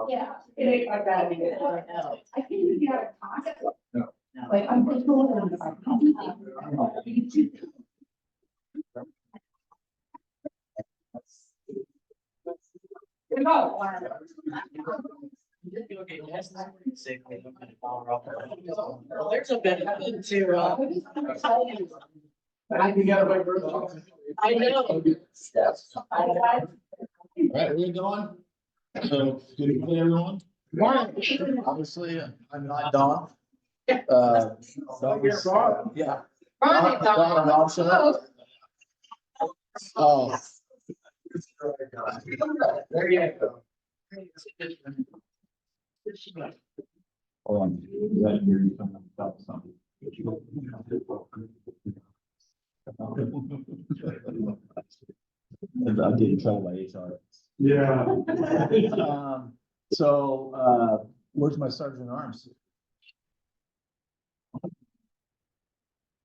Yeah. It ain't like that. I think you got a pocket. Like, I'm just going There's a bit to, I can get my birth. I know. All right, we're going. So, good evening, everyone. Obviously, I'm not Don. Yeah. Don and also. Oh. There you go. Hold on. That here you come about something. I get in trouble by HR. Yeah. Where's my sergeant at arms?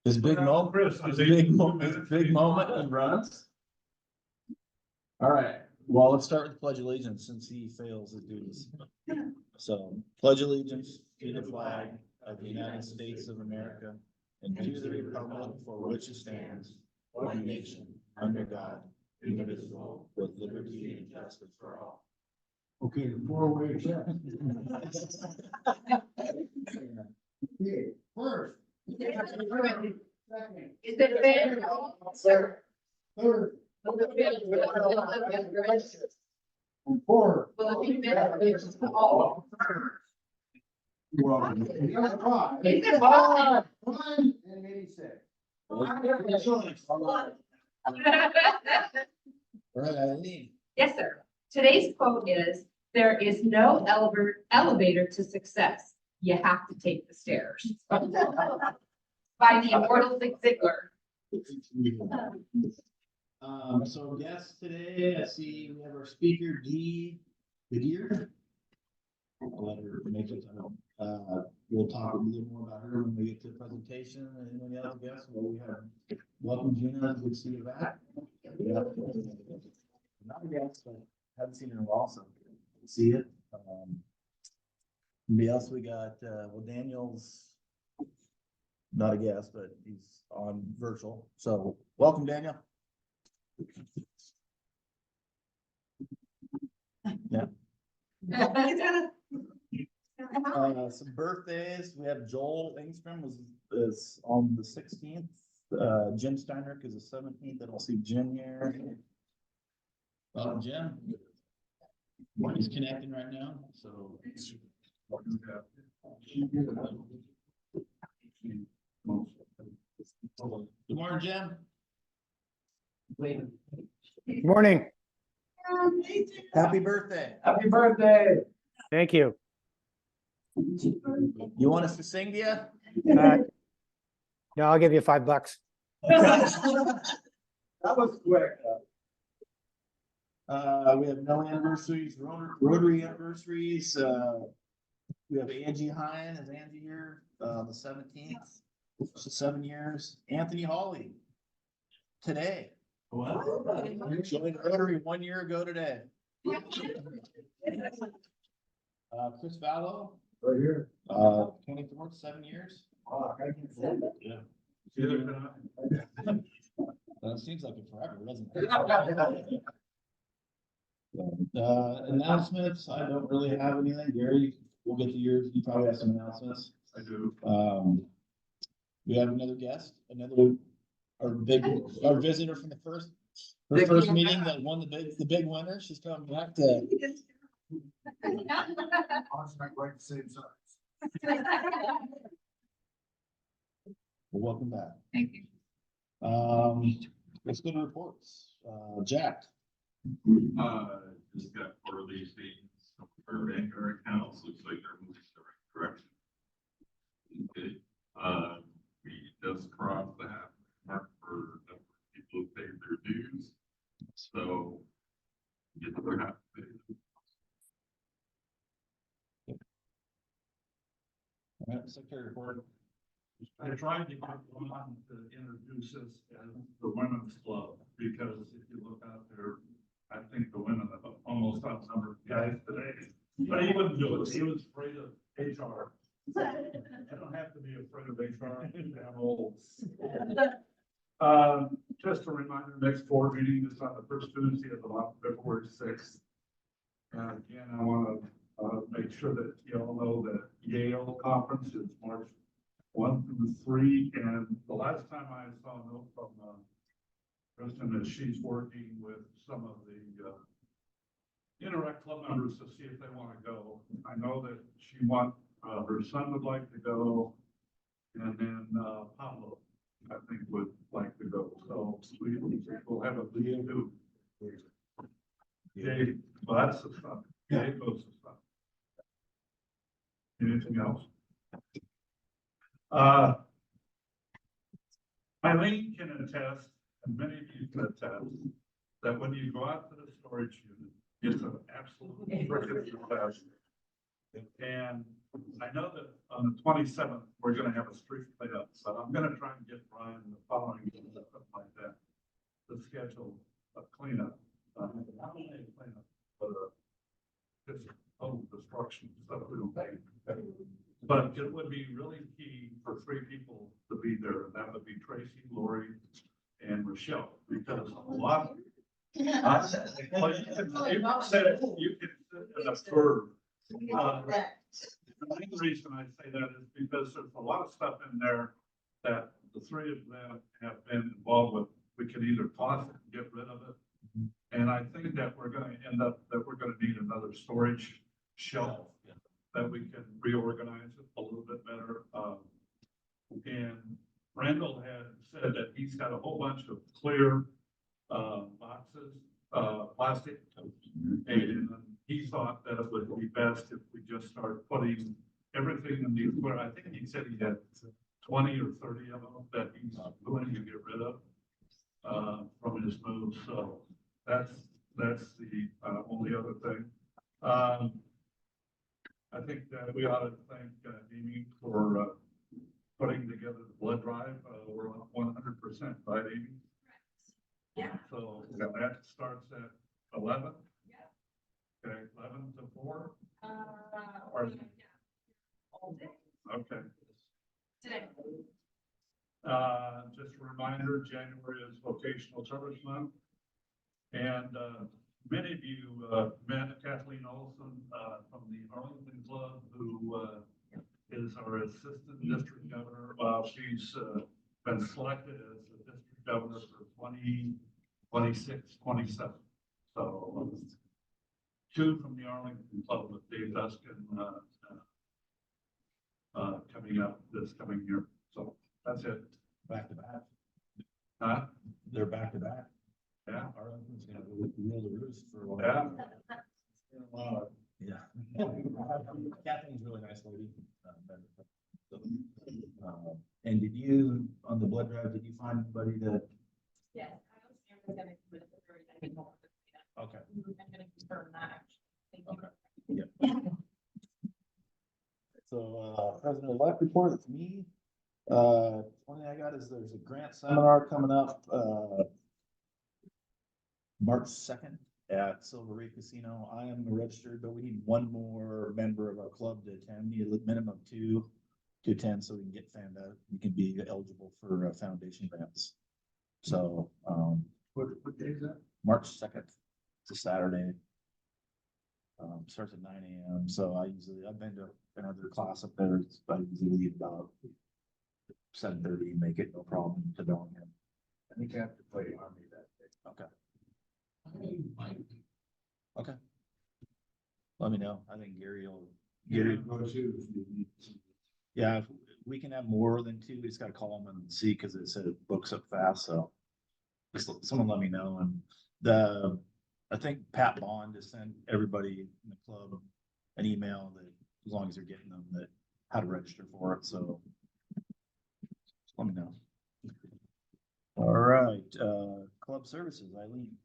His big moment, big moment and runs. All right, well, let's start with pledge allegiance since he fails his duties. So pledge allegiance to the flag of the United States of America and to the republic for which it stands, one nation, under God, indivisible, with liberty and justice for all. Okay, before we accept. Okay, first. Second. Is it fair? Sir. Third. And fourth. You're welcome. You got five. Is it five? 1 and 86. All right, Eileen. Yes, sir. Today's quote is, "There is no elevator to success. You have to take the stairs." By the immortal Zig Ziglar. So guests today, I see we have our speaker, Dee Goodyear. I'll let her make it. We'll talk a little more about her when we get to the presentation and any other guests. Well, we have, welcome Gina, good to see you back. Yeah. Not a guest, but haven't seen her in a while, so good to see it. Anybody else we got, well, Daniel's not a guest, but he's on virtual. So welcome, Daniel. Yeah. Some birthdays. We have Joel Engstrom is on the 16th. Jim Steinrich is the 17th. I don't see Jim here. Jim. He's connecting right now, so. Good morning, Jim. Good morning. Happy birthday. Happy birthday. Thank you. You want us to sing to you? No, I'll give you $5. That was quick. We have no anniversaries, Rotary anniversaries. We have Angie Hine, is Angie here? The 17th, so 7 years. Anthony Hawley, today. Joined Rotary 1 year ago today. Chris Vallow, Right here. 24th, 7 years. Oh, I can see it. Yeah. Yeah. That seems like it forever, doesn't it? Announcements, I don't really have anything. Gary, we'll get to yours. You probably have some announcements. I do. We have another guest, our visitor from the first meeting that won the big winner. She's coming back to. Honestly, not quite the same size. Well, welcome back. Thank you. Let's go to reports. Jack. Just got quarterly statements for bank or accounts, looks like they're moving in the right direction. Okay, we just crossed the half mark for number of people who paid their dues, so get the other half paid. All right, Secretary report. I tried to get one to introduce us as the Women's Club, because if you look out there, I think the women that own almost outnumbered guys today. But he wouldn't do it. He was afraid of HR. I don't have to be afraid of HR. I'm old. Just a reminder, next board meeting is on the first Tuesday of the month, February 6th. And again, I want to make sure that you all know that Yale conference is March 1 through 3. And the last time I saw a note from Kristen that she's working with some of the Interact Club members to see if they want to go. I know that she her son would like to go, and then Pablo, I think, would like to go. So we'll have a lead too. Yeah, well, that's the stuff. Yeah, it goes to stuff. Anything else? Eileen can attest, and many of you can attest, that when you go out to the storage unit, it's an absolute freaking disaster. And I know that on the 27th, we're gonna have a street cleanup, but I'm gonna try and get Brian the following, something like that, to schedule a cleanup. Not only a cleanup, but just total destruction stuff we don't pay. But it would be really key for 3 people to be there, and that would be Tracy, Lori, and Rochelle, because a lot. Well, you can sit and observe. The main reason I say that is because there's a lot of stuff in there that the 3 of them have been involved with. We can either toss it and get rid of it. And I think that we're gonna need another storage shelf that we can reorganize it a little bit better. And Randall had said that he's got a whole bunch of clear boxes, plastic. And he thought that it would be best if we just start putting everything in these, where I think he said he had 20 or 30 of them that he's willing to get rid of from his move. So that's the only other thing. I think that we ought to thank Amy for putting together the blood drive. We're 100%, right, Amy? Yeah. So that starts at 11. Yeah. Okay, 11 to 4. Or, yeah. All day. Okay. Today. Just a reminder, January is vocational service month. And many of you met Kathleen Olson from the Arlington Club, who is our assistant district governor. She's been selected as the district governor for 2026, 27. So 2 from the Arlington Club with Dave Duskin coming up this coming year. So that's it. Back to back. Huh? They're back to back. Yeah. Arlington's gonna rule the roost for a while. Yeah. Yeah. Kathleen's a really nice lady. And did you, on the blood drive, did you find anybody that? Yes, I was never gonna commit to very anymore. Okay. I'm gonna confirm that. Thank you. Okay. Yeah. So, President-elect report, it's me. One thing I got is there's a grant seminar coming up, March 2nd at Silver Reef Casino. I am registered, but we need 1 more member of our club to attend. We need a minimum of 2 to attend so we can get found out. We can be eligible for foundation grants. So, What day is that? March 2nd, it's a Saturday. Starts at 9 a.m. So I've been to another class up there. I usually leave about 7:30, make it no problem to Bellingham. I think I have to play Army that day. Okay. Okay. Let me know. I think Gary will. Yeah, if we can have more than 2. We just gotta call them and see, cause it said it books up fast, so. Just someone let me know. And I think Pat Bond has sent everybody in the club an email that, as long as they're getting them, that how to register for it, so. Just let me know. All right, club services, Eileen.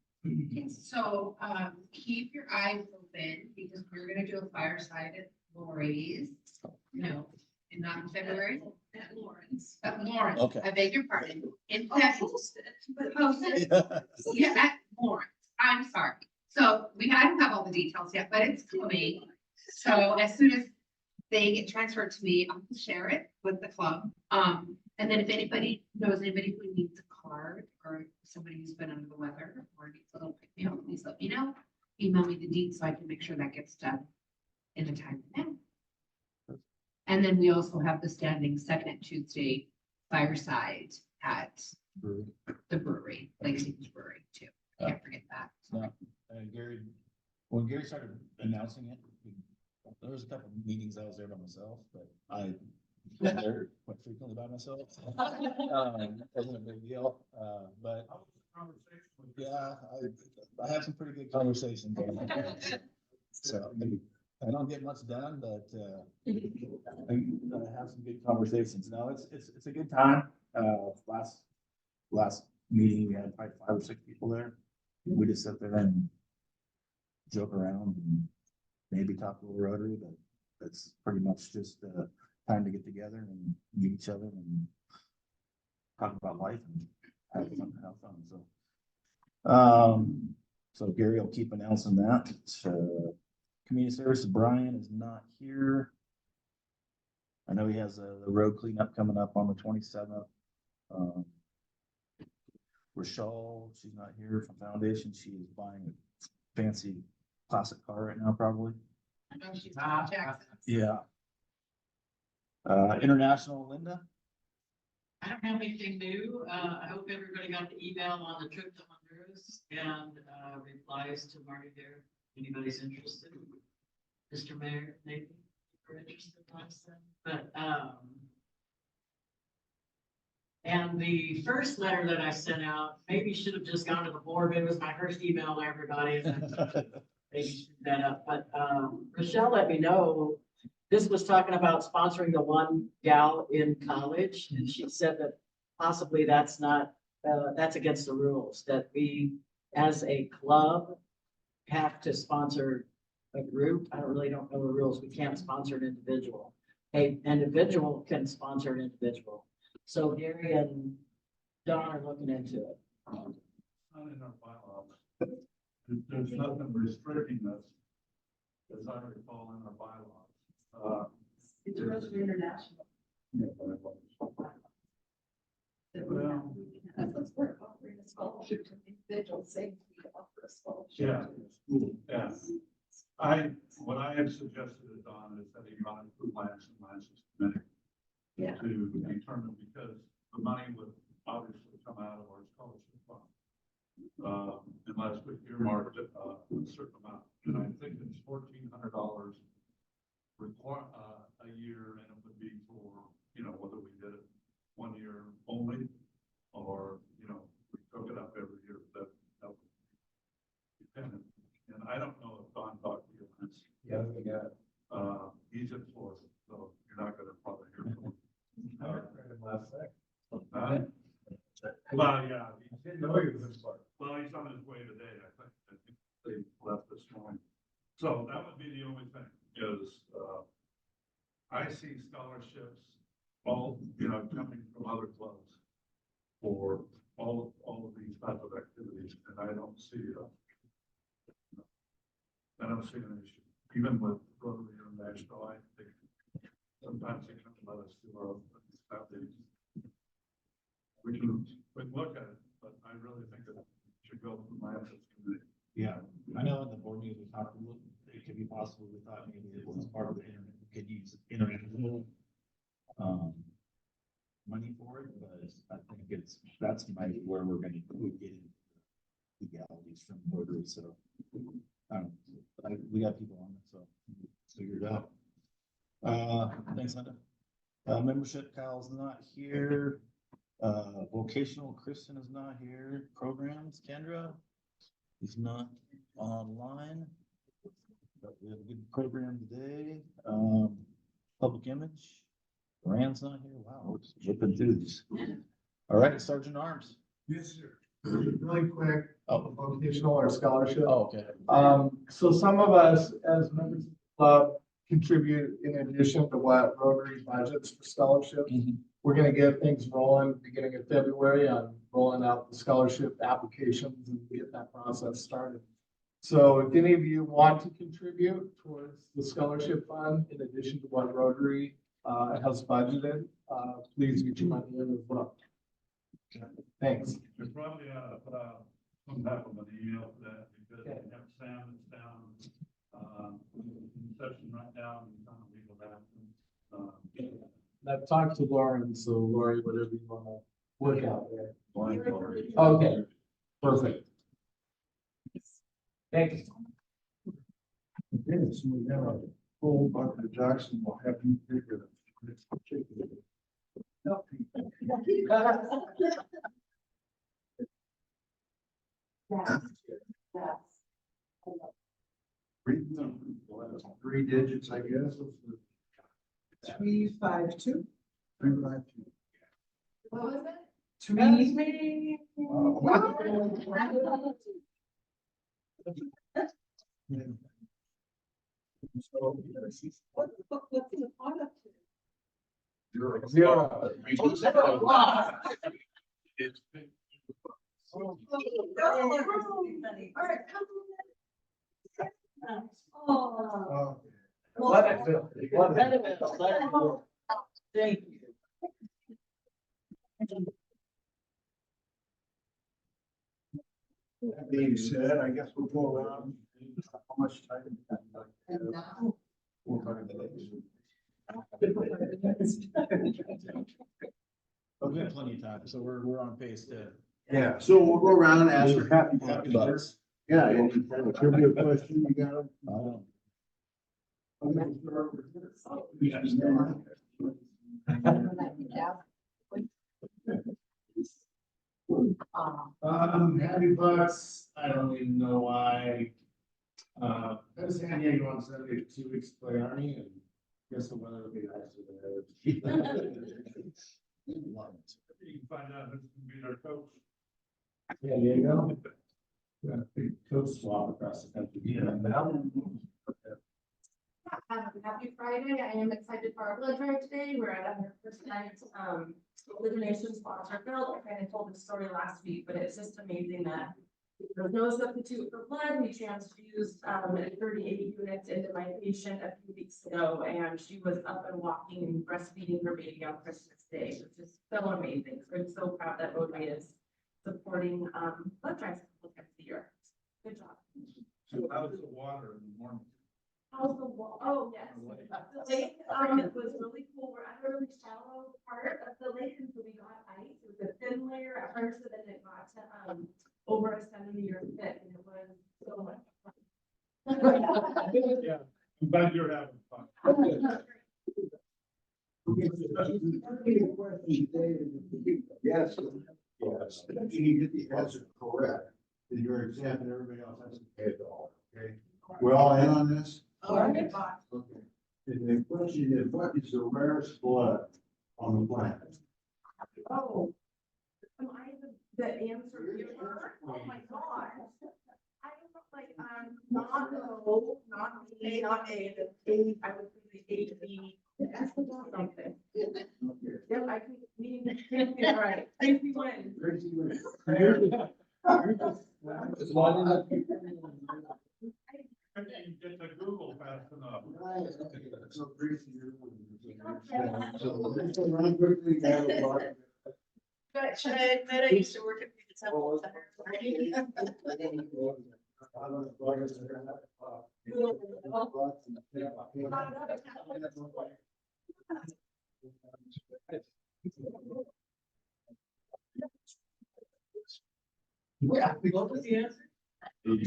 So, keep your eyes open because we're gonna do a fireside at Lori's. No, and not in February. At Lawrence. At Lawrence. Okay. I beg your pardon. In fact, yeah, at Lawrence. I'm sorry. So I don't have all the details yet, but it's coming. So as soon as they get transferred to me, I'll share it with the club. And then if anybody knows anybody who needs a card or somebody who's been under the weather or needs a little pick me up, please let me know. Email me the deed so I can make sure that gets done in a timely manner. And then we also have the standing second Tuesday fireside at the brewery, Lake Stevens Brewery too. Can't forget that. Gary, when Gary started announcing it, there was a couple of meetings I was there by myself, but I was there quite frequently by myself. Wasn't a big deal, but yeah, I have some pretty good conversations. So I don't get much done, but I have some good conversations. No, it's a good time. Last meeting, we had probably 5 or 6 people there. We just sit there and joke around and maybe talk a little Rotary, but that's pretty much just time to get together and meet each other and talk about life and have fun. So Gary will keep announcing that. Community services, Brian is not here. I know he has the road cleanup coming up on the 27th. Rochelle, she's not here from Foundation. She is buying a fancy classic car right now, probably. I know she's from Jackson. Yeah. International, Linda? I don't have anything new. I hope everybody got the email on the trip to Honduras and replies to Marty there. Anybody's interested? Mr. Mayor, maybe if you're interested, but and the first letter that I sent out, maybe should have just gone to the board. It was my first email to everybody. Maybe screwed that up, but Rochelle let me know. This was talking about sponsoring the one gal in college, and she said that possibly that's not, that's against the rules, that we, as a club, have to sponsor a group. I don't know the rules. We can't sponsor an individual. An individual can sponsor an individual. So Gary and Don are looking into it. Not in our bylaws. There's nothing restricting us, as I recall in our bylaws. It's really international. Well, That's what's we're offering a scholarship to individuals, saying we offer a scholarship. yeah. What I had suggested to Don is that he run it through Lance and Lance's committee. Yeah. To determine, because the money would obviously come out of our scholarship fund. Unless we earmarked a certain amount, and I think it's $1,400 a year, and it would be for, whether we did it 1 year only, or, we took it up every year, that would be dependent. And I don't know if Don talked to you, Lance. Yeah, we got. He's in Florida, so you're not gonna probably hear from him. Last sec. Well, yeah. Didn't know he was in Florida. Well, he's on his way today, I think. I think they left this morning. So that would be the only thing is, I see scholarships all, coming from other clubs for all of these type of activities, and I don't see an issue. Even with Rotary International, I think sometimes they come to let us do our own things. We can look at it, but I really think that it should go through my ethics committee. Yeah, I know in the board meeting, we talked a little, it could be possible, we thought maybe it was part of the internet, we could use international money for it, but I think that's maybe where we're gonna, we get into legalities from Rotary, so. We got people on it, so we'll figure it out. Thanks, Linda. Membership, Kyle's not here. Vocational, Kristen is not here. Programs, Kendra is not online. But we have a good program today. Public image, Rand's not here. Wow, we're just zipping through these. All right, Sergeant Arms. Yes, sir. Really quick, Oh, vocational or scholarship. oh, okay. So some of us as members of the club contribute in addition to what Rotary budgets for scholarships. Mhm. We're gonna get things rolling beginning of February on rolling out the scholarship applications and get that process started. So if any of you want to contribute towards the scholarship fund, in addition to what Rotary has budgeted, please get your money in as well. Thanks. We probably put out some type of an email for that because we have Sam that's down, in session right now, and on legal action. I've talked to Lauren, so Lori, whatever you want to work out there. Lauren. Okay, perfect. Thanks. Okay, so we have a full Dr. Jackson will have you figure it. Three digits, I guess. 352. 352. What was it? That's me. What the fuck, what's in the product? Zero. It's All right, come on. Oh. Let it fill. Let it fill. Thank you. That being said, I guess we'll go around. How much time? do you have? 4 minutes. We have plenty of time, so we're on pace to. Yeah, so we'll go around and ask for happy Happy bucks. bucks. Yeah, and give me a question, you got it? Um, Happy Bucks, I don't even know why. I was in San Diego on Sunday, 2 weeks to play Army, and guess the weather will be nicer there. You can find out who's gonna be their coach. San Diego. Yeah, big coach swap across the country. Happy Friday. I am excited for our blood drive today. We're at our first night, elimination sponsor build. I kind of told the story last week, but it's just amazing that there's no substitute for blood. We transfused 38 units into my patient a few weeks ago, and she was up and walking and breastfeeding her baby on Christmas Day, which is so amazing. So I'm so proud that Rotary is supporting blood drives a couple times a year. Good job. So how's the water in the morning? How's the wall? Oh, yes. The lake, was really cool. We're at a really shallow part of the lake, and so we got ice. It was a thin layer at first, and then it got to, over a centimeter thick, and it was so much fun. Yeah, I'm glad you're having fun. Yes. Yes. You need to get the answer correct. In your exam, and everybody else has to pay it all, okay? We're all in on this? Okay. And the question is, what is the rarest blood on the planet? Oh. Am I the answer giver? Oh my god. I don't like, not O, not A, not A, the A, I would say the A, B, something. Yep, I can, all right, Tracy wins. Tracy wins. You get to Google fast enough. So Tracy, you're winning. So run quickly, have a lot. But should I admit I used to work at the Temple Center? Yeah, what was the answer? A, B,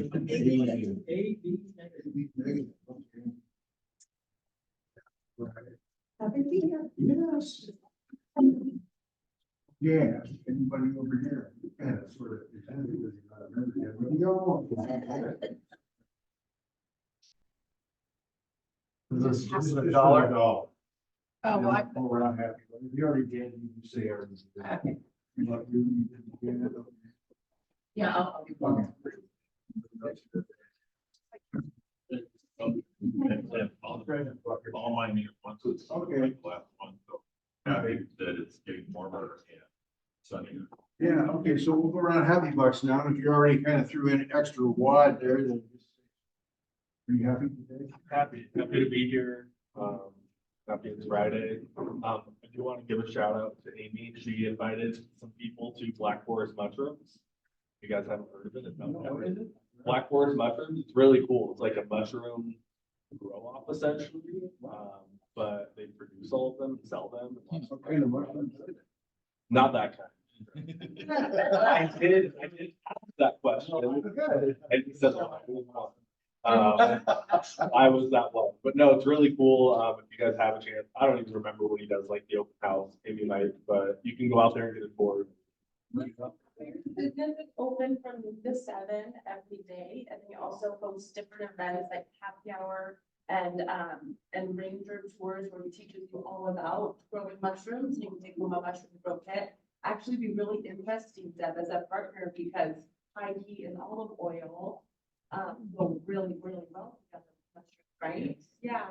Yes. Yeah, anybody over here, kind of sort of pretend because you're not a member yet, but no. This is Just a a dollar. dollar. Oh, well, I- Go around happy, if you already did, you can say everything. You like you didn't get it. Yeah, I'll- Okay. All mine here once it's Okay. last one, so I think that it's getting warmer and sunnier. Yeah, okay, so we'll go around happy bucks now. If you already kind of threw in extra wad there, then just Are you happy today? Happy to be here. Happy it's Friday. I do want to give a shout out to Amy. She invited some people to Black Forest Mushrooms. You guys haven't heard of it? What is it? Black Forest Mushrooms, it's really cool. It's like a mushroom grow off essentially. But they produce all of them and sell them. What kind of mushroom is it? Not that kind. I did ask that question. And he said, "No, I was that one, but no, it's really cool. If you guys have a chance, I don't even remember when he does like the open house, maybe night, but you can go out there and get it bored. Business is open from noon to 7 every day, and they also host different events like happy hour and ranger tours where we teach you all about growing mushrooms. You can take home a mushroom grow kit. Actually be really interesting, Deb, as a partner, because high heat and olive oil go really, really well together with mushrooms, right? Yeah.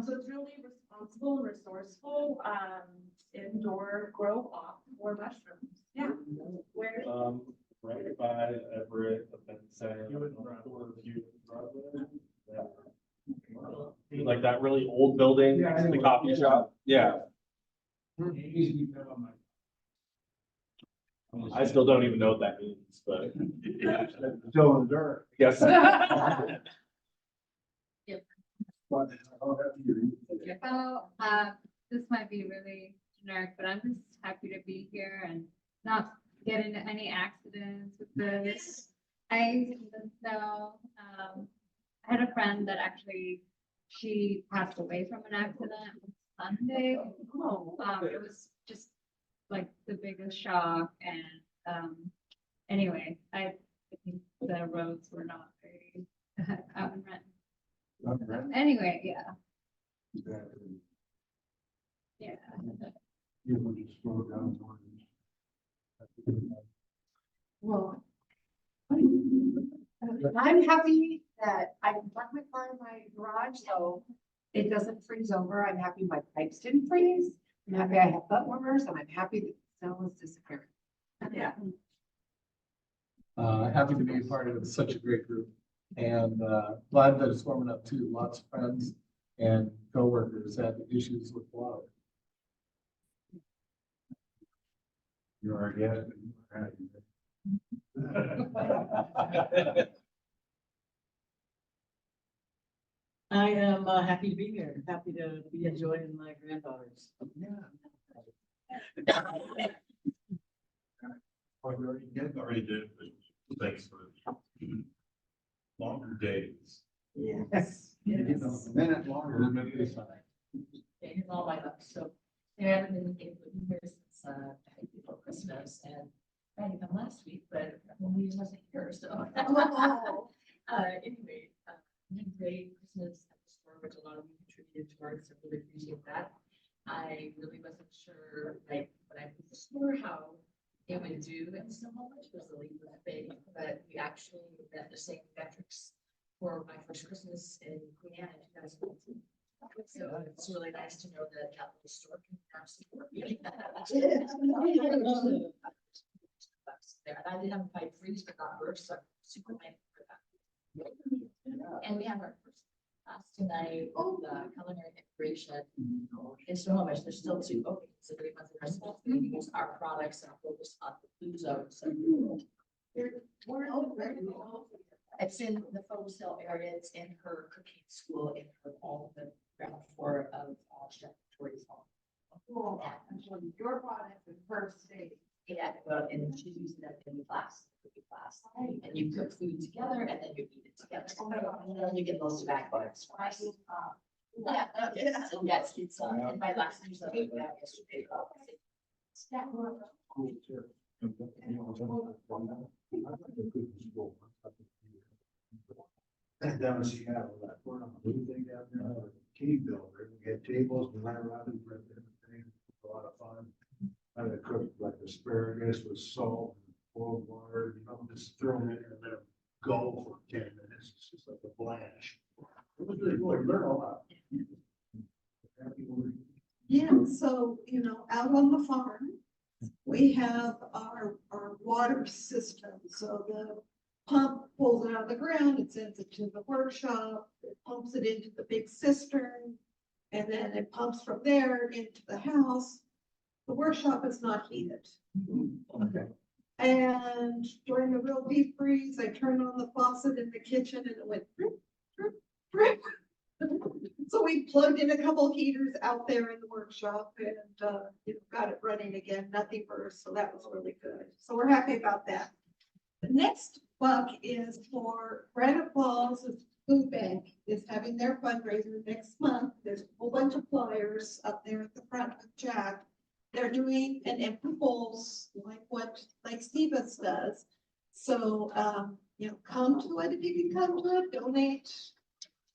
So it's really responsible and resourceful, indoor grow off for mushrooms. Yeah. Where? Right by Everett, Event Center. Like that really old building, next to the coffee shop. Yeah. I still don't even know what that means, but. Still in the dark. Yes. This might be really generic, but I'm just happy to be here and not get into any accidents with this ice and the snow. I had a friend that actually, she passed away from an accident on Sunday. It was just like the biggest shock and, anyway, I think the roads were not very common rent. Anyway, yeah. Yeah. You want to slow down. Well, I'm happy that I parked my car in my garage, so it doesn't freeze over. I'm happy my pipes didn't freeze. I'm happy I have butt warmers, and I'm happy that the snow is disappearing. Yeah. Happy to be a part of such a great group and, glad that it's warming up too. Lots of friends and coworkers had issues with water. You are, yeah. I am happy to be here, happy to be enjoying my granddaughters. Already did, but thanks for longer days. Yes. A minute longer. Okay, all my luck, so there haven't been anything here since I think before Christmas and I had come last week, but he wasn't here, so. Anyway, we had a great Christmas at the store, which a lot of you contributed towards, so really appreciate that. I really wasn't sure, like, when I put the store, how it would do and so much was the lead was big, but we actually met the same metrics for my first Christmas in Queen Anne in 2019. So it's really nice to know that that little store can now support me. There, and I did have a pipe freeze, but not burst, so I'm super thankful for that. And we have our first class tonight, the culinary integration. It's so much, there's still 2 openings, so 3 months of Christmas, we use our products and focus on the food zone, so. It's in the photo cell area, it's in her cooking school, in her all the ground floor of Chef Victoria's home. Cool. And so your product is first stage. Yeah, and she's using that in the class, cooking class, and you cook food together and then you eat it together. And then you get those back butters. Yeah, yes, it's in my last newsletter yesterday. Cool, too. Down in Seattle, that one on the blue thing down there, cave builder, we had tables, we went around and read everything, a lot of fun. I had cooked like asparagus with salt, and boiled water, just throw it in and let it go for 10 minutes, it's just like a flash. It was really cool, I learned a lot. Yeah, so, out on the farm, we have our water system, so pump pulls it out of the ground, it sends it to the workshop, it pumps it into the big cistern. And then it pumps from there into the house. The workshop is not heated. Okay. And during the real deep freeze, I turned on the faucet in the kitchen and it went drip, drip, drip. So we plugged in a couple heaters out there in the workshop and, got it running again, nothing burst, so that was really good. So we're happy about that. The next buck is for Granite Falls Food Bank is having their fundraiser next month. There's a whole bunch of flyers up there at the front of Jack. They're doing an empty bowls like what Lake Stevens does. So, come to it if you can come to it, donate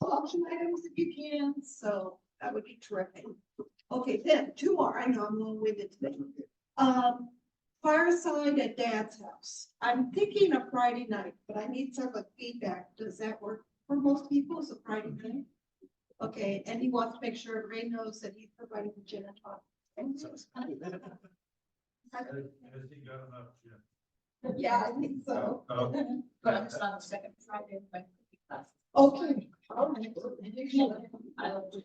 auction items if you can. So that would be terrific. Okay, then two more. I know I'm long-winded today. Fireside at Dad's house. I'm thinking of Friday night, but I need some feedback. Does that work for most people? Is a Friday night? Okay, and he wants to make sure everybody knows that he's providing the gin and tonic. Has he got enough, Jim? Yeah, I think so. Oh. But I'm just on the second Friday of my cooking class. Okay. All right. I love it.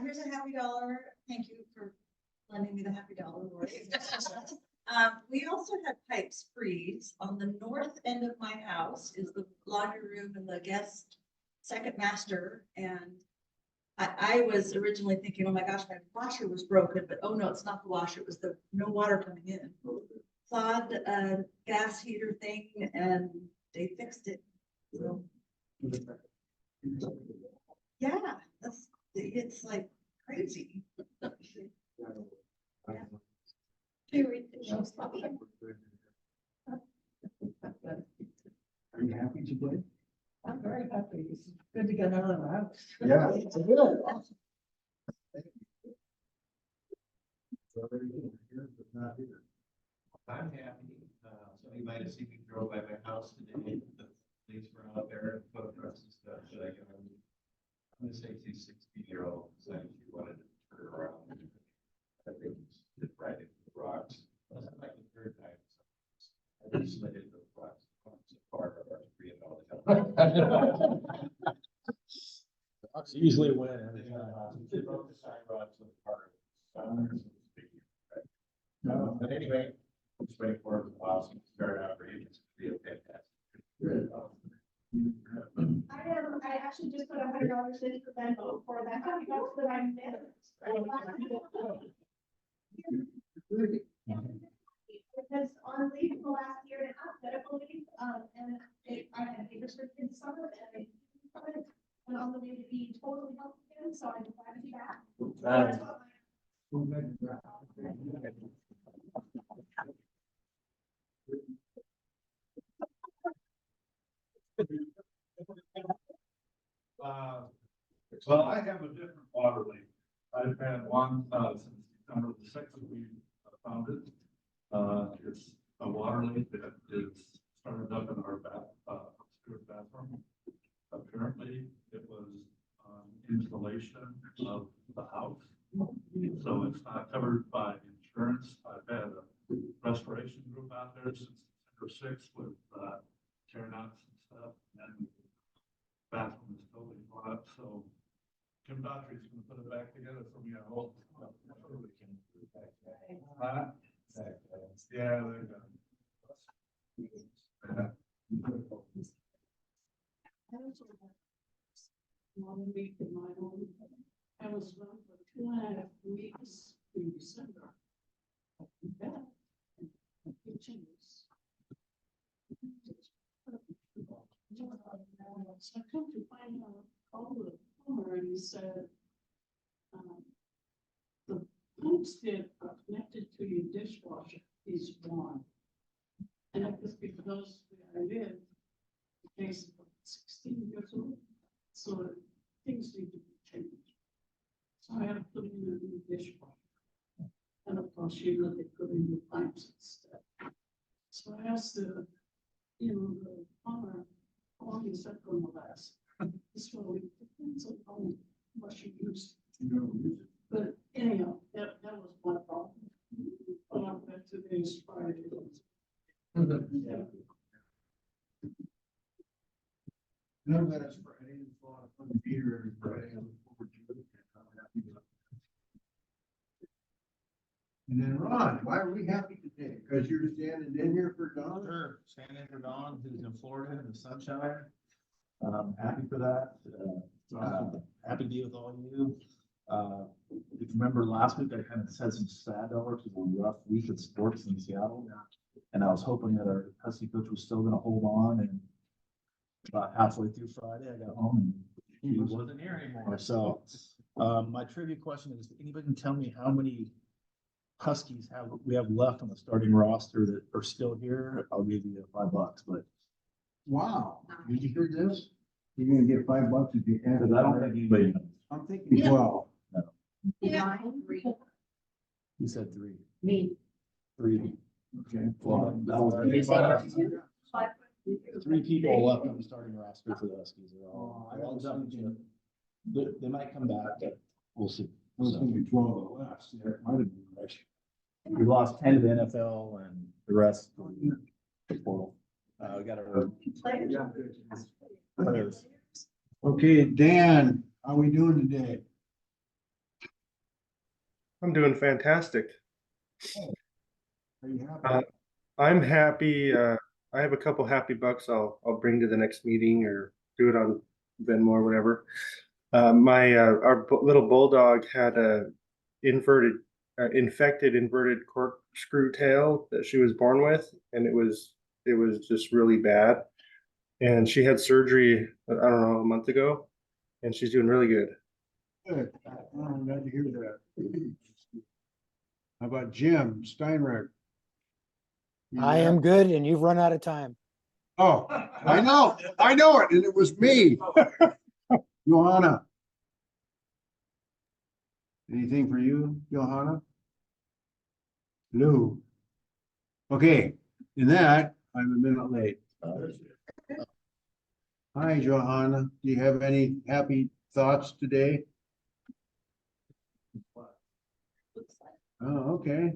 Here's a happy dollar. Thank you for lending me the happy dollar. Lori. We also had pipes freeze on the north end of my house is the laundry room and the guest second master. And I was originally thinking, oh my gosh, my washer was broken, but oh no, it's not the washer. It was the no water coming in. Clawed a gas heater thing and they fixed it. So, yeah, it's like crazy. Are you happy today? I'm very happy. It's good to get out of the house. Yeah, it's good. Awesome. Thank you. It's already here, but not here. I'm happy. So you might have seen me drove by my house today. The police were out there and photo trucks and stuff. Should I give them? I'm gonna say she's 60-year-old, so she wanted to turn around. I think it's right into the rocks. That's like the third time. I just slid into the rocks. So far, I was free of all the Docs usually win. They broke the side rods of the car. But anyway, just waiting for it to awesome. Start out for you. It's gonna be a fantastic. I actually just put $100 in for Venmo for that happy house that I'm in. Because on leave for the last year and a half, medical leave, and I had a restricted summer and and on the way to be totally healthy again, so I'm glad to be back. That's what Well, I have a different water leak. I've had one, since December the 6th, we found it. It's a water leak that is started up in our upstairs bathroom. Apparently, it was, insulation of the house. So it's not covered by insurance. I've had a restoration group out there since December 6th with, tear nuts and stuff, and bathroom is totally torn up, so Kim Daughtry's gonna put it back together for me, I hope. Huh? Yeah, they're done. One week in my home. I was run for 2.5 weeks in December. So I come to find out, called the plumber and he said, the pumps that are connected to your dishwasher is wrong. And it was because where I live, the case is 16 years old, so things need to be changed. So I had to put in a new dishwasher. And of course, they put in the pipes and stuff. So I asked the plumber, how long is that going to last? This one, it depends on how much you use. But anyhow, that was one problem. Well, I'm back to today's Friday. Nonetheless, Friday is a lot of fun to be here every Friday. I look forward to it. I'm happy about it. And then Ron, why are we happy today? Because you're standing in here for Don? Sure, standing in for Dawn, who's in Florida in the sunshine. Happy for that. Happy to be with all of you. If you remember last week, I kind of said some sad numbers, it was a rough week of sports in Seattle. And I was hoping that our Husky coach was still gonna hold on, and about halfway through Friday, I got home and he wasn't here anymore. So, my trivia question is, anybody can tell me how many Huskies we have left on the starting roster that are still here? I'll give you $5, but. Wow, did you hear this? You're gonna get $5 if you can. Because I don't think anybody knows. I'm thinking 12. Yeah. He said 3. Me. 3. Okay. Well, that was Did you say that too? 3 people left on the starting roster for the Huskies. They're all done. They might come back, but we'll see. I was thinking 12 at last. There might have been right. We lost 10 to the NFL and the rest to the portal. We got our players. Okay, Dan, how we doing today? I'm doing fantastic. Are you happy? I'm happy. I have a couple happy bucks I'll bring to the next meeting or do it on Venmo or whatever. Our little bulldog had a infected inverted corkscrew tail that she was born with, and it was just really bad. And she had surgery, I don't know, a month ago, and she's doing really good. Good. I'm glad to hear that. How about Jim Steinreich? I am good and you've run out of time. Oh, I know it, and it was me. Johanna. Anything for you, Johanna? Lou. Okay, in that, I'm a minute late. Hi, Johanna. Do you have any happy thoughts today? Oh, okay.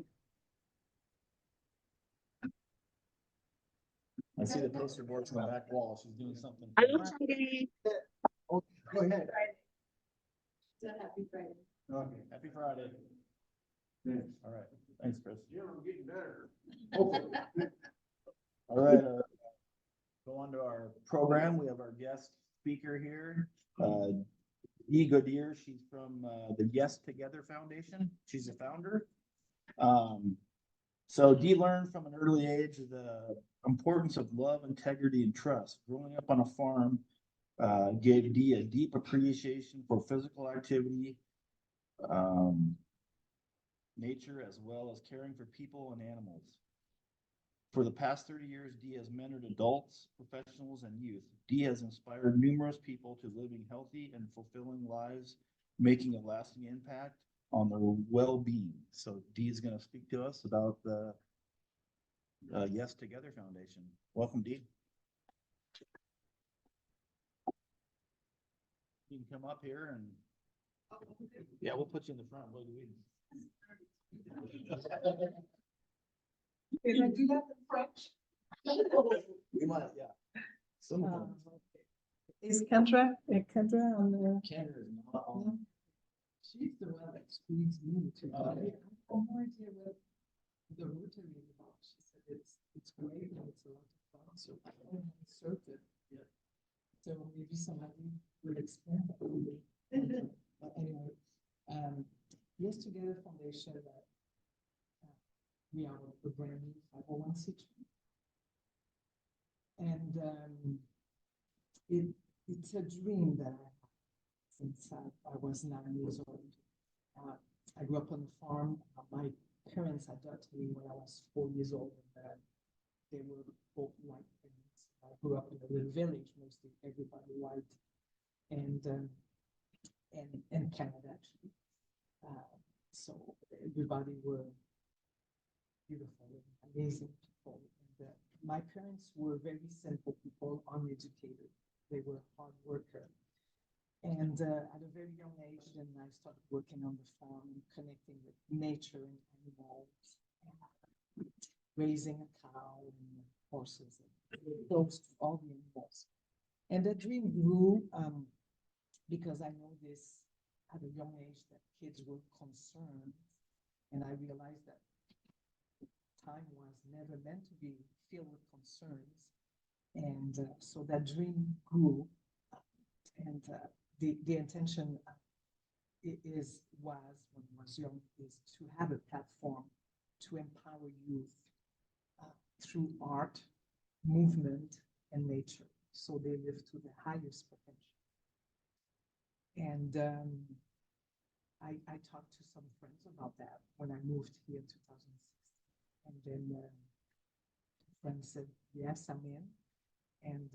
I see the poster boards on the back wall. She's doing something. Oh, go ahead. Happy Friday. Okay. Happy Friday. Thanks. All right. Thanks, Chris. Jim, I'm getting better. All right. Go on to our program. We have our guest speaker here. Dee Goodyear. She's from the Yes Together Foundation. She's a founder. So Dee learned from an early age the importance of love, integrity, and trust. Growing up on a farm gave Dee a deep appreciation for physical activity, nature, as well as caring for people and animals. For the past 30 years, Dee has mentored adults, professionals, and youth. Dee has inspired numerous people to living healthy and fulfilling lives, making a lasting impact on their well-being. So Dee is going to speak to us about the Yes Together Foundation. Welcome, Dee. You can come up here and yeah, we'll put you in the front. What do we? Can I do that in French? We might, yeah. Some of them. Is Kendra on the? Kendra is not on. She's the one that squeezed me to. I have no idea what the Rotary is about. She said it's great and it's a lot of fun, so I don't insert it yet. So maybe somebody will explain that to me. But anyway, Yes Together Foundation, we are a brand new 501c3. And it's a dream that I had since I was 9 years old. I grew up on a farm. My parents adopted me when I was 4 years old, and they were both white parents. I grew up in a little village, mostly everybody white, and Canada actually. So everybody were beautiful, amazing people. And my parents were very simple people, uneducated. They were hard workers. And at a very young age, then I started working on the farm and connecting with nature and animals, and raising a cow and horses, and close to all the animals. And that dream grew, because I know this at a young age that kids were concerned. And I realized that time was never meant to be filled with concerns. And so that dream grew. And the intention was, when I was young, is to have a platform to empower youth through art, movement, and nature, so they live to the highest potential. And I talked to some friends about that when I moved here in 2006. And then a friend said, yes, I'm in. And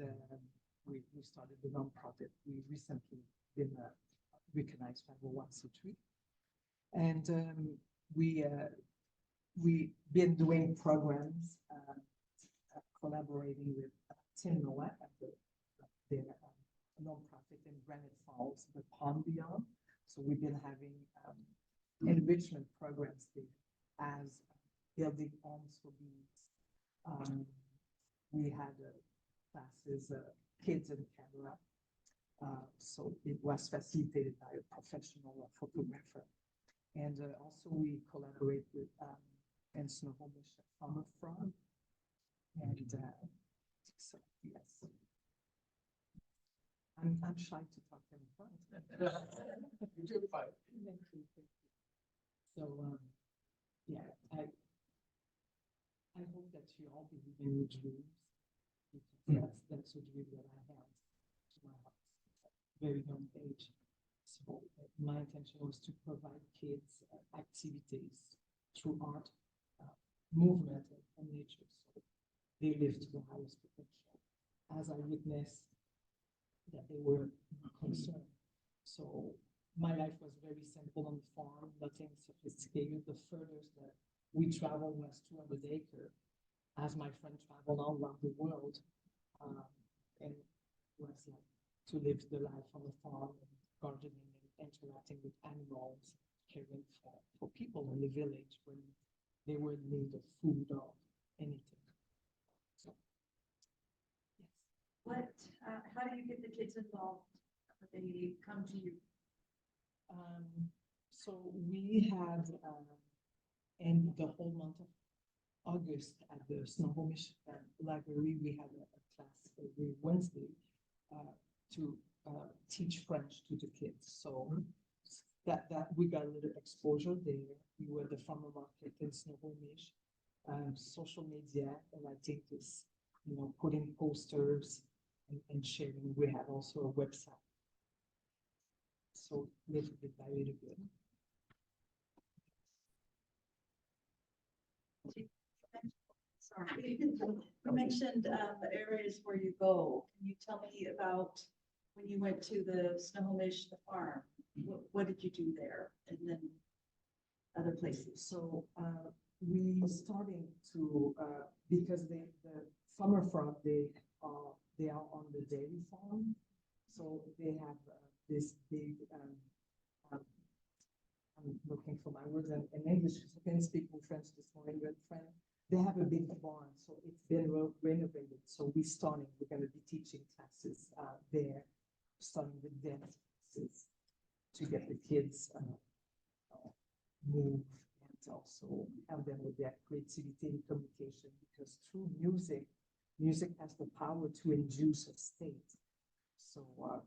we started the nonprofit. We recently been recognized 501c3. And we've been doing programs, collaborating with Tim Noah at their nonprofit in Granite Falls, the Pond Beyond. So we've been having enrichment programs there as building homes for bees. We had classes, kids in camera. So it was facilitated by a professional photographer. And also we collaborate with in Snohomish Farmer Frog. And so, yes. I'm shy to talk in front. You're fine. Thank you. So, yeah, I hope that you all believe in your dreams. Because that's a dream that I had to my very young age. So my intention was to provide kids activities through art, movement, and nature. So they live to the highest potential. As I witnessed that they were concerned. So my life was very simple on the farm, nothing sophisticated. The furthest that we traveled was 200 acres. As my friend traveled all around the world, and was like to live the life on the farm, and gardening and interacting with animals, caring for people in the village when they were in need of food or anything. So, yes. What, how do you get the kids involved? They come to you? So we had, in the whole month of August at the Snohomish Library, we had a class every Wednesday to teach French to the kids. So that we got a little exposure there. We were the farmer market in Snohomish, social media, and I think this, putting posters and sharing. We had also a website. So little bit by little bit. Sorry, you mentioned the areas where you go. Can you tell me about when you went to the Snohomish, the farm? What did you do there? And then other places. So we starting to because the farmer frog they are on the dairy farm, so they have this big. I'm looking for my words in English because I can't speak in French this morning. But they have a big barn, so it's been renovated. So we're going to be teaching classes there, starting with dance classes to get the kids move and also help them with their creativity and communication, because through music has the power to induce a state. So we're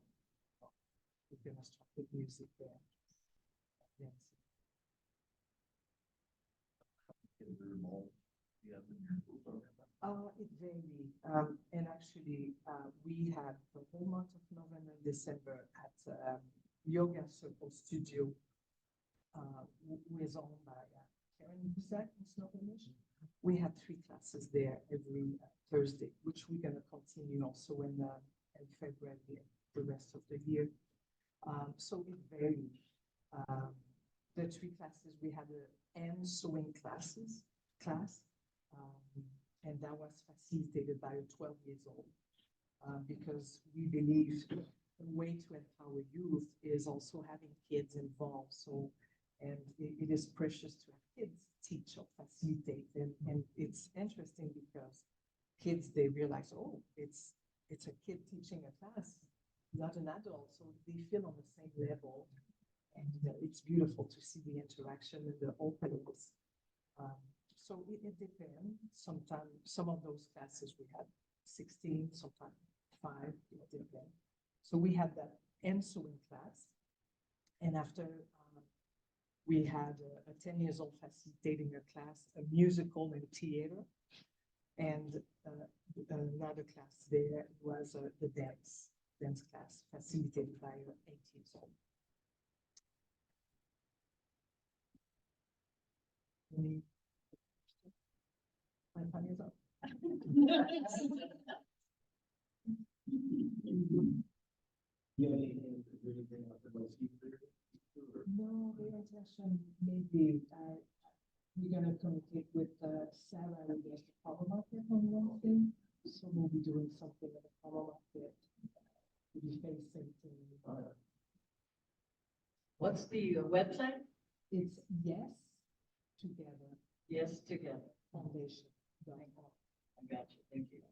going to start with music there. Yes. It varied. And actually, we had the whole month of November and December at Yoga Circle Studio, who is owned by Karen Buzak in Snohomish. We had 3 classes there every Thursday, which we're going to continue also in February, the rest of the year. So it varied. The 3 classes, we had a hand sewing class, and that was facilitated by a 12 years old, because we believe the way to empower youth is also having kids involved. So, and it is precious to have kids teach or facilitate, and it's interesting because kids, they realize, oh, it's it's a kid teaching a class, not an adult, so they feel on the same level. And it's beautiful to see the interaction and the openness. So it depends. Sometimes, some of those classes we had 16, sometimes 5, it depends. So we had that ensuing class. And after we had a 10 years old facilitating a class, a musical and theater. And another class there was the dance class facilitated by 8 years old. My time is up. No, the intention maybe we're gonna communicate with Sarah with the farmer market on Wednesday. So we'll be doing something at the farmer market. We'll be facing to. What's the website? It's Yes Together Yes Together. Foundation.org. I got you. Thank you.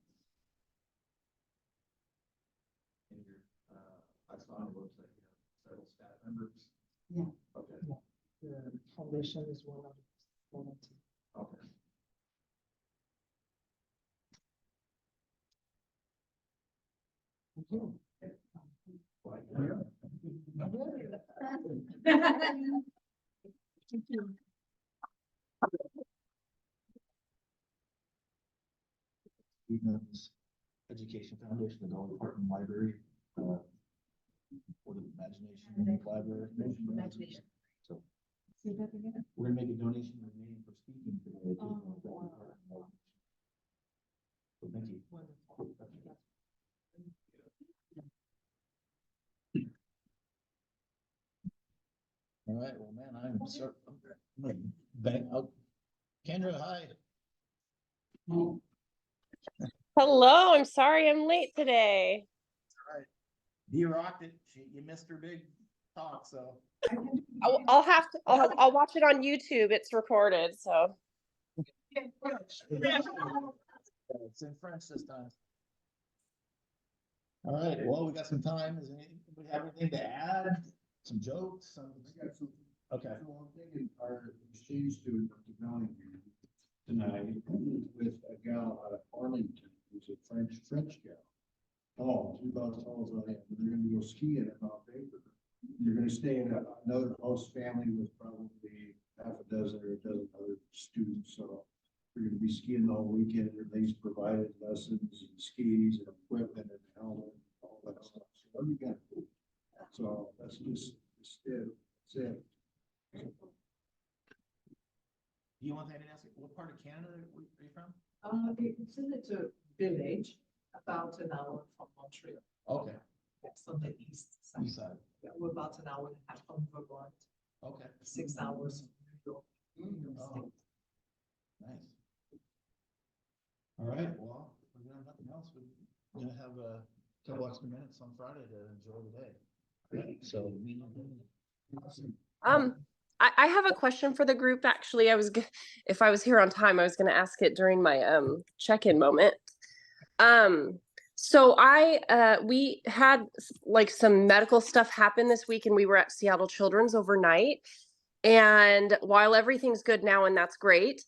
I saw on the website, you have several staff members. Yeah. Okay. Yeah. The foundation is one of the two. Okay. Thank you. Thank you. Stevens Education Foundation, the Dolly Parton Library, for the Imagination Library. Imagination. So Say that again. we're gonna make a donation to the name for speaking today. To Oh, the Dolly wow. Parton Library. So thank you. Wonderful. All right, well, man, I'm sorry. I'm gonna bang out. Kendra, hi. Hello, I'm sorry I'm late today. All right. You rocked it. You missed her big talk, so. I'll have to, I'll watch it on YouTube. It's recorded, so. It's in French this time. All right, well, we got some time. Does anybody have anything to add? Some jokes? I got something. Okay. So I'm thinking our exchange student up to Valley tonight with a gal out of Arlington, who's a French gal. Oh, she's about as tall as I am, but they're gonna go skiing in Mount Baker. They're gonna stay in another host family with probably half a dozen or a dozen other students, so. We're gonna be skiing all weekend, everybody's provided lessons and skis and equipment and helmet, and all that stuff. So what do you got? So that's just it. That's it. Do you want to ask, what part of Canada are you from? It's in a village about an hour from Montreal. Okay, That's on the east side. east side. Yeah, we're about an hour and a half from Vermont, Okay. 6 hours from New York. Oh, nice. All right, well, if we're gonna have nothing else, we're gonna have a couple extra minutes on Friday to enjoy the day. Right, so. I have a question for the group, actually. If I was here on time, I was gonna ask it during my check-in moment. So we had like some medical stuff happen this week and we were at Seattle Children's overnight. And while everything's good now and that's great,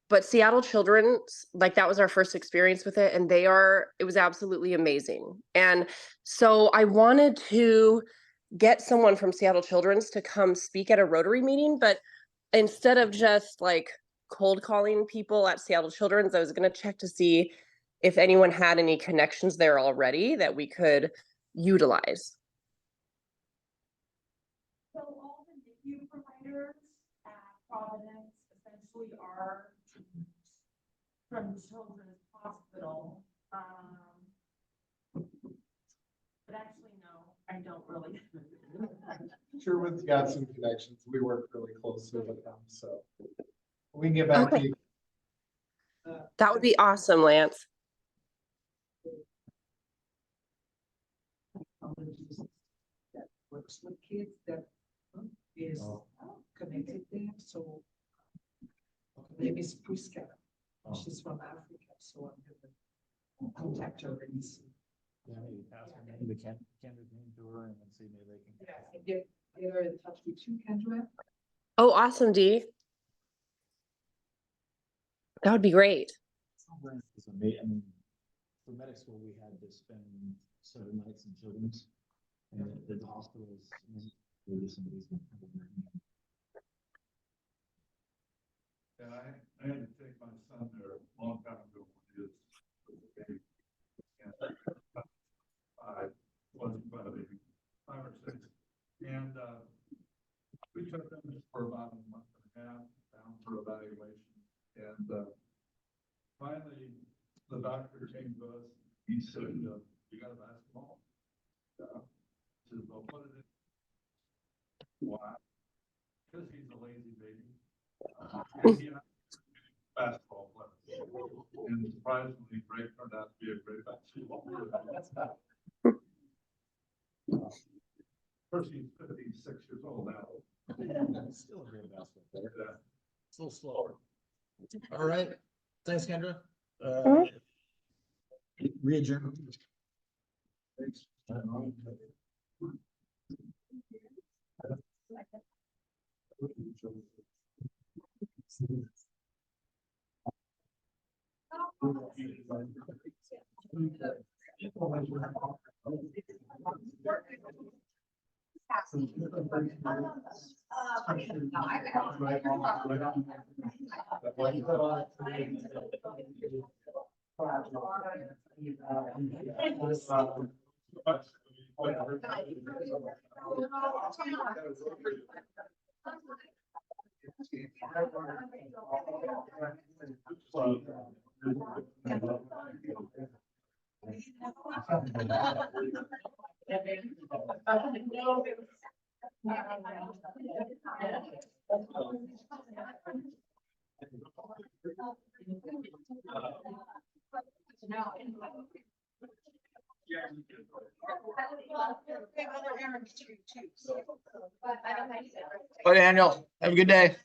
but Seattle Children's, like that was our first experience with it and it was absolutely amazing. And so I wanted to get someone from Seattle Children's to come speak at a Rotary meeting, but instead of just like cold calling people at Seattle Children's, I was going to check to see if anyone had any connections there already that we could utilize. So all the NICU providers at Providence essentially are from Children's Hospital. But actually, no, I don't really. Sherwood's got some connections. We work really closely with them, so we can get back to you. That would be awesome, Lance. That works with kids that is connected there, so her name is Priska. She's from Africa, so I'm gonna contact her and see. Yeah, maybe pass her name to Kendra's name to her and then see maybe they can. Yeah, and get her in touch with you, Kendra. Oh, awesome, Dee. That would be great. It's amazing. I mean, for medic school, we had to spend 7 nights in children's. And the hospitals, they do some of these. Yeah, I had to take my son there a long time ago when he was a baby. Wasn't about a baby, 5 or 6. And, we took them for about a month and a half down for evaluation. And, finally, the doctor came to us, he said, you got a basketball? Says, well, put it in. Why? Because he's a lazy baby. He basketball player. And surprisingly, Greg turned out to be a great basketball player. Of course, he's 56 years old now. Still a great basketball player. Yeah. It's a little slower. All right. Thanks, Kendra. Re-adjourn. Thanks. Bye, Daniel. Have a good day.